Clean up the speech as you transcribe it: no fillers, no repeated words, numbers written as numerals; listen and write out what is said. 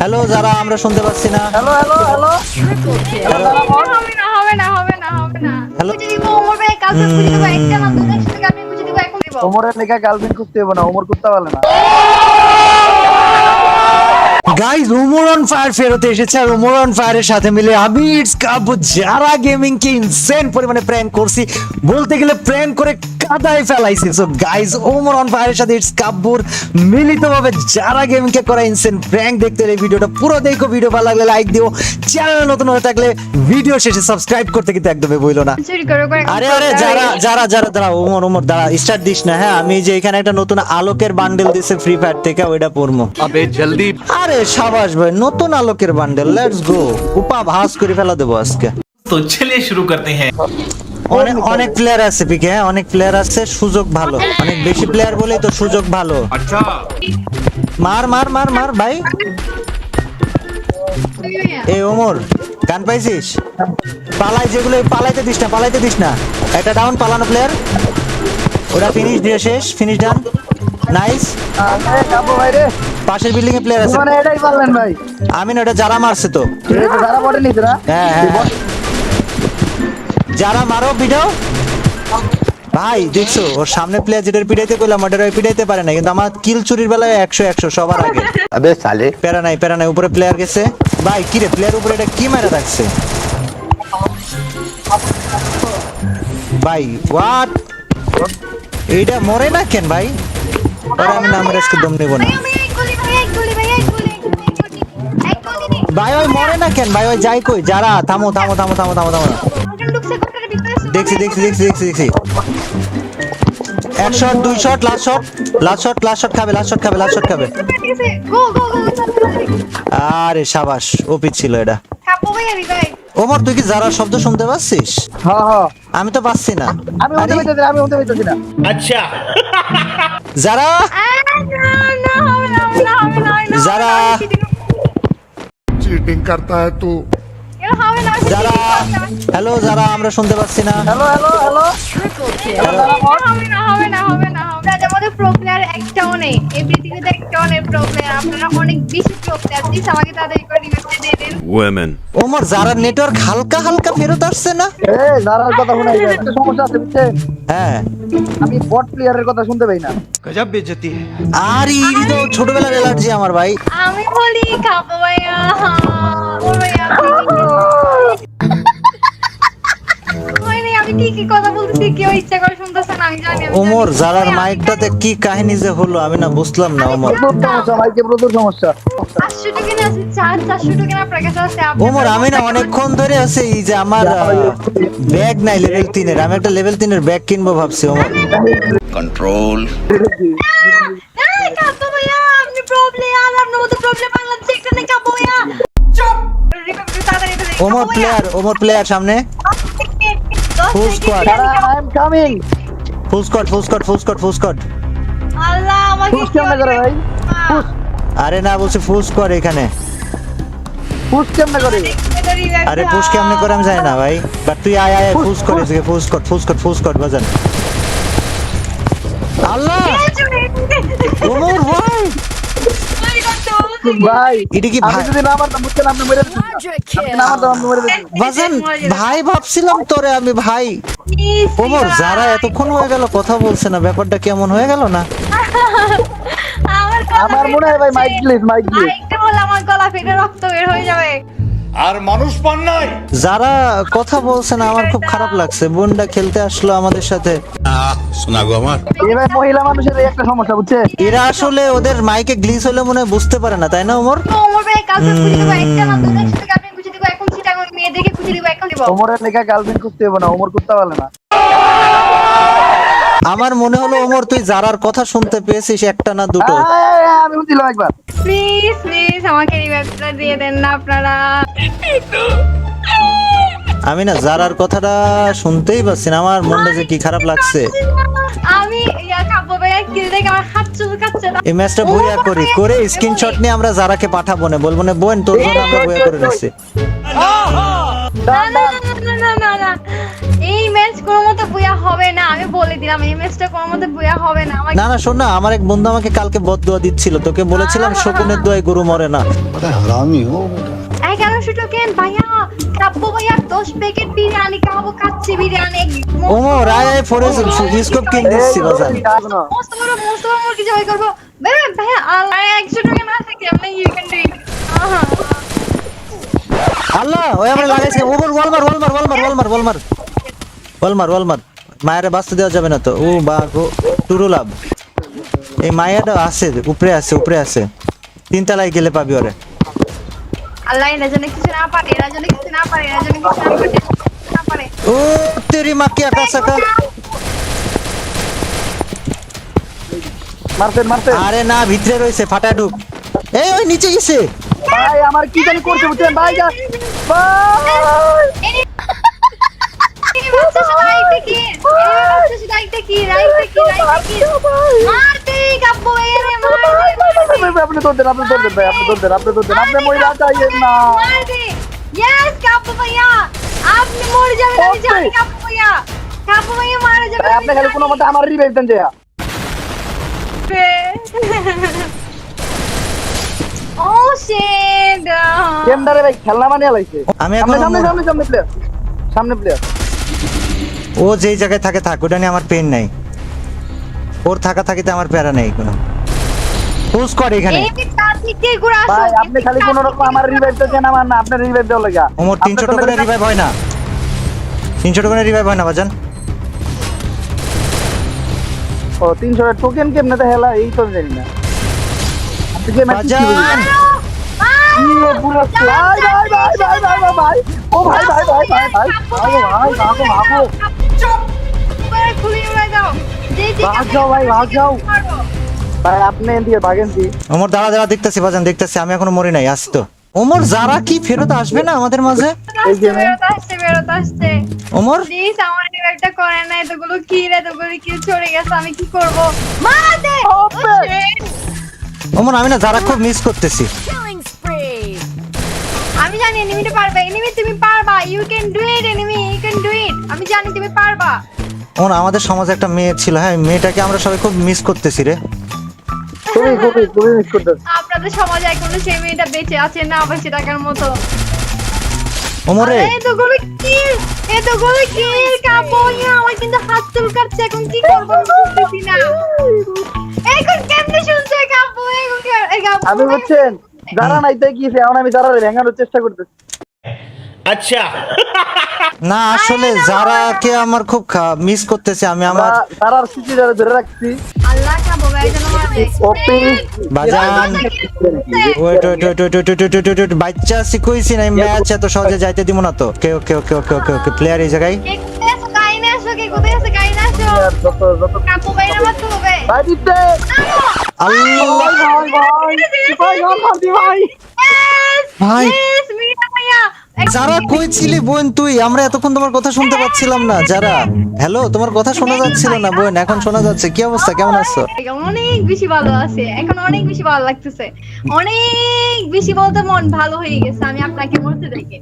Hello যারা আমরা শুনতে পাচ্ছি না। হ্যালো হ্যালো হ্যালো হবে না হবে না হবে না হবে না হ্যালো। বুঝে দিব ওমর ভাই কালকে বুঝে দিব একটা না দুটো একসাথে গার্লফ্রেন্ড বুঝে দিব এখন দিব ওমরের লেখা গার্লফ্রেন্ড খুঁজতে হবে না, ওমর করতে পারলে না। গাইস ওমর অন ফায়ার ফেরত এসেছে আর ওমর অন ফায়ারের সাথে মিলে আমি ইটস কাবু যারা গেমিং কে ইনসেন পরিমাণে প্র্যাঙ্ক করছি, বলতে গেলে প্র্যাঙ্ক করে কাদায় ফেলাইছি। সো গাইস ওমর অন ফায়ারের সাথে ইটস কাব্বুর মিলিতভাবে যারা গেমিং কে করা ইনসেন প্র্যাঙ্ক দেখতে হলে ভিডিওটা পুরো দেখো, ভিডিও ভালো লাগলে লাইক দিও, চ্যানেল নতুন হয়ে থাকলে ভিডিও শেষে সাবস্ক্রাইব করতে কিন্তু একদমই ভুলো না। চুরি করে করে আরে আরে যারা যারা যারা দাঁড়া ওমর দাঁড়া স্টার্ট দিস না। হ্যাঁ আমি যে এখানে একটা নতুন আলোকের বান্ডেল দিছে ফ্রি ফায়ার থেকে, ওইটা পড়মু। अबे जल्दी আরে সাবাস ভাই, নতুন আলোকের বান্ডেল, লেটস গো। উপা ভাস করে ফেলা দেবো আজকে। तो चलिए शुरू करते हैं। অনেক অনেক প্লেয়ার আছে পিকে, হ্যাঁ অনেক প্লেয়ার আছে, সুযোগ ভালো, অনেক বেশি প্লেয়ার বলেই তো সুযোগ ভালো। अच्छा মার মার মার মার ভাই। এই ওমর গান পাইছিস? পালাই যেগুলো পালাইতে দিস না, পালাইতে দিস না। একটা ডাউন পালানো প্লেয়ার, ওরা ফিনিশ দিয়ে শেষ, ফিনিশ ডান, নাইস। আরে কাবু ভাই রে, পাশের বিল্ডিং এ প্লেয়ার আছে, মানে এটাই পারলেন ভাই। আমি না ওটা যারা মারছে তো। এই তো যারা বটে নিতে না। হ্যাঁ হ্যাঁ যারা মারো ভিডিও ভাই দেখছো, ওর সামনে প্লেয়ার যেটার পিটাইতে কইলাম ওটার ওই পিটাইতে পারে না, কিন্তু আমার কিল চুরির বেলায় 100 সবার আগে। अबे साले প্যারা নাই উপরে প্লেয়ার গেছে ভাই। কি রে প্লেয়ার উপরে এটা কি মেরে রাখছে ভাই? হোয়াট, এইটা মরে না কেন ভাই? ওরা আমি নামের আজকে দম নেব না ভাই এক গুলি ভাই এক গুলি ভাই এক গুলি এক গুলি ভাই। ওই মরে না কেন ভাই? ওই যাই কই যারা, থামো থামো থামো থামো থামো থামো। ওখানে ঢুকছে কোটার ভিতরে দেখছি দেখছি দেখছি দেখছি দেখছি। এক শট, দুই shot, last shot, last shot, last shot খাবে, লাস্ট শট খাবে, লাস্ট শট খাবে। গো গো গো আরে সাবাস, ওপি ছিল এটা। কাপো ভাই আমি ভাই ওমর তুই কি যারা শব্দ শুনতে পাচ্ছিস? হ্যাঁ হ্যাঁ আমি তো পাচ্ছি না। আমি আরে, হতে পাইতেছি না। যারা না হবে না হবে না হবে না যারা चीटिंग करता है तू। হবে না যারা হ্যালো যারা আমরা শুনতে পাচ্ছি না। হ্যালো হ্যালো হ্যালো হবে না হবে না হবে না আপনাদের মধ্যে প্রো প্লেয়ার একটাও নেই, এই পৃথিবীতে একটাও নেই প্রো প্লেয়ার। আপনারা অনেক বেশি প্রো প্লেয়ার, প্লিজ আমাকে তাড়াতাড়ি করে রিভাইভ দিয়ে দেন। women ওমর যারা নেটওয়ার্ক হালকা হালকা ফেরত আসছে না। এই যারার কথা শোনাই যায়, একটা সমস্যা আছে বুঝছেন? হ্যাঁ আমি বট প্লেয়ারের কথা শুনতে পাই না। गजब बेइज्जती है। আর ইরি তো ছোটবেলার অ্যালার্জি আমার ভাই। আমি বলি কাপো ভাইয়া ও ভাইয়া মানে আমি ঠিকই কথা বলতেছি, কেউ ইচ্ছা করে শুনতেছে না, আমি জানি আমি ওমর জানি। যারার ভাই, আমি মাইকটাতে কি কাহিনী যে হলো আমি না বুঝলাম না ওমর। প্রচুর সমস্যা মাইকে, প্রচুর সমস্যা। 500 টাকা আছে, 400 টাকা আপনার কাছে আছে। আপনি ওমর আমি না অনেকক্ষণ ধরে আছে এই যে আমার ব্যাগ নাই লেভেল 3 এর, আমি একটা লেভেল 3 এর ব্যাগ কিনবো ভাবছি ওমর। कंट्रोल না কাপো ভাইয়া আপনি প্রবলেম, আপনার মতো প্রবলেম বাংলাদেশে একটা নেই কাপো ভাইয়া। চুপ তাড়াতাড়ি ওমর প্লেয়ার সামনে। Full squad. I am coming. Full squad. আল্লাহ আমাকে পুশ কেমনে করে ভাই? পুশ আরে না বলছি ফুল স্কোয়াড এখানে। পুশ কেমনে করে? আরে পুশ কেমনে করে আমি জানি না ভাই, বাট তুই আয় আয় ফুল স্কোয়াড এসে ফুল স্কোয়াড বাজান। আল্লাহ ওমর ভাই ভাই এটা কি আমি ভাই যদি না মারতাম বুঝছেন আপনি মরে যেতেন। আপনি না মারতাম আপনি মরে যেতেন। বাজান ভাই ভাবছিলাম তোরে আমি ভাই। ওমর যারা এতক্ষণ হয়ে গেল কথা বলছে না, ব্যাপারটা কেমন হয়ে গেল না? আমার মনে হয় ভাই মাইক প্লিজ মাইক প্লিজ। একটা বলে আমার গলা ফেটে রক্ত বের হয়ে যাবে। আর মানুষ পান নাই। যারা কথা বলছে না আমার খুব খারাপ লাগছে। বোনটা খেলতে আসলো আমাদের সাথে, सुना गो আমার এবার মহিলা মানুষের এই একটা সমস্যা বুঝছে? এরা আসলে ওদের মাইকে গ্লিচ হলে মনে হয় বুঝতে পারে না, তাই না ওমর? তো ওমর ভাই কালকে বুঝে দিব একটা না দুটো একসাথে গার্লফ্রেন্ড বুঝে দিব, এখন চিটাগং মেয়ে দেখে বুঝে দিব, এখন দিব। ওমরের লেখা গার্লফ্রেন্ড খুঁজতে হবে না, ওমর করতে পারলে না। আমার মনে হলো ওমর তুই যারার কথা শুনতে পেয়েছিস একটা না দুটো। আমি বুঝলাম একবার। প্লিজ প্লিজ আমাকে রিভাইভটা দিয়ে দেন না আপনারা। আমি না যারার কথাটা শুনতেই পাচ্ছি না, আমার মনটা যে কি খারাপ লাগছে। আমি ইয়া কাপো ভাইয়া কিল দেখে আমার হাত চুলকাচ্ছে না। এই ম্যাচটা বইয়া করি করে স্ক্রিনশট নিয়ে আমরা যারাকে পাঠাবো না, বলবো না বোন তোর জন্য আমরা বইয়া করে রাখছি। না না না না না না, এই ম্যাচ কোনো মতে বুয়া হবে না, আমি বলে দিলাম এই ম্যাচটা কোনো মতে বুয়া হবে না। আমাকে না না শোন না, আমার এক বন্ধু আমাকে কালকে বদদুয়া দিচ্ছিল, তোকে বলেছিলাম শকুনের দোয়ায় গরু মরে না। 1100 টোকেন ভাইয়া, কাব্য ভাইয়া 10 প্যাকেট বিরিয়ানি খাবো, খাচ্ছি বিরিয়ানি। ওমর আয় ফরেস স্কোপ কিং দিচ্ছি বাজার। মস্ত বড় মুরগি জবাই করবো ভাইয়া। আল্লাহ 100 টোকেন আছে কি আপনি, ইউ ক্যান ডু ইট। আল্লাহ ওই আমরা লাগাইছে ওভার ওয়ালমার মায়েরা বাঁচতে দেওয়া যাবে না তো। ও বাঘ টুরু লাভ, এই মায়াটা আছে উপরে আছে 3 তলায় গেলে পাবি ওরে। আল্লাহ এরা যেন কিছু না পারে, না পারে। ও তেরি মা কি আকা সাকা। মারতেন আরে না ভিতরে রইছে, ফাটা ঢুক। এই ওই নিচে গেছে ভাই, আমার কি জানি করতে বুঝছেন ভাই, ভাই এই বাচ্চা শুধু রাইটে কি মারতে কাব্য ভাইয়া রে, মারতে। আপনি ধরতেন ভাই, আপনি মরে যাইয়েন না। মারতে। ইয়েস কাব্য ভাইয়া, আপনি মরে যাবেন, আমি জানি কাব্য ভাইয়া মারা যাবে। ভাই, আপনি খালি কোনো মতে আমার রিভাইভ দেন দেয়া। ও শিট। কেমদারে ভাই খেলনা বানিয়ে লাইছে। আমি এখন সামনে প্লেয়ার ও যেই জায়গায় থাকে থাক, ওটা নিয়ে আমার পেন নাই। ওর থাকা থাকিতে আমার প্যারা নেই কোনো। পুশ কর এখানে। এই তার দিকে ঘুরে আসো ভাই, আপনি খালি কোনো রকম আমার রিভাইভ দেন, আমার না আপনার রিভাইভ দেওয়া লাগা। ওমর 300 টোকেনের রিভাইভ হয় না, 300 টোকেনের রিভাইভ হয় না বাজান। ও 300 টোকেন কেমনে তো হেলা, এই তো জানি না। আপনি যে ম্যাচ বাজান ইয়ে পুরো ভাই ও ভাই চুপ করে খুলে উড়ে যাও। ভাগ যাও ভাই, ভাগ যাও। ভাই আপনি এদিকে ভাগেন দি। ওমর দাঁড়া দেখতেছি বাজান, দেখতেছি আমি এখনো মরি নাই। আসি তো ওমর, যারা কি ফেরত আসবে না আমাদের মাঝে? বেরোতে আসছে। ওমর প্লিজ আমার একটা করে না, এতগুলো কি ছড়ে গেছে, আমি কি করব? মা দে। ওমর আমি না যারা খুব মিস করতেছি। আমি জানি এনিমিটা পারবে, তুমি পারবা, you can do it enemy, you can do it. আমি জানি তুমি পারবা। ওমর আমাদের সমাজে একটা মেয়ে ছিল, হ্যাঁ মেয়েটাকে আমরা সবাই খুব মিস করতেছি রে। খুবই মিস করতেছি। আপনাদের সমাজে এখনো সেই মেয়েটা বেঁচে আছে না, বেঁচে থাকার মতো। ওমরে এতগুলো কিল কাপড়, আমার কিন্তু হাত চুলকাচ্ছে, এখন কি করবো বুঝতেছি না। এখন কেমনে শুনছে কাপড়? আমি বুঝছেন যারা নাইতে গিয়েছে, এখন আমি যারা ভেঙানোর চেষ্টা করতেছি। अच्छा না আসলে যারাকে আমার খুব মিস করতেছি আমি। আমার তারার স্মৃতি ধরে রাখছি। আল্লাহ খাবো ভাই যেন মারবে। ওপি বাজান ওয়েট বাচ্চা শিখুইছি না, ম্যাচ এত সহজে যাইতে দিব না তো। ওকে প্লেয়ার এই জায়গায়। কে কোথায় আছো? গাইনে আসো, কে কোথায় আছে? গাইনে আসো। যত কাপড় বাইরে মারতে হবে। ভাই দিতে আল্লাহ ভাই মিয়া ভাইয়া যারা কই ছিলি বোন তুই? আমরা এতক্ষণ তোমার কথা শুনতে পাচ্ছিলাম না। যারা হ্যালো, তোমার কথা শোনা যাচ্ছিল না বোন, এখন শোনা যাচ্ছে। কি অবস্থা, কেমন আছো? অনেক বেশি ভালো আছে, এখন অনেক বেশি ভালো লাগতেছে, অনেক বেশি বলতে মন ভালো হয়ে গেছে আমি আপনাকে বলতে দেখে।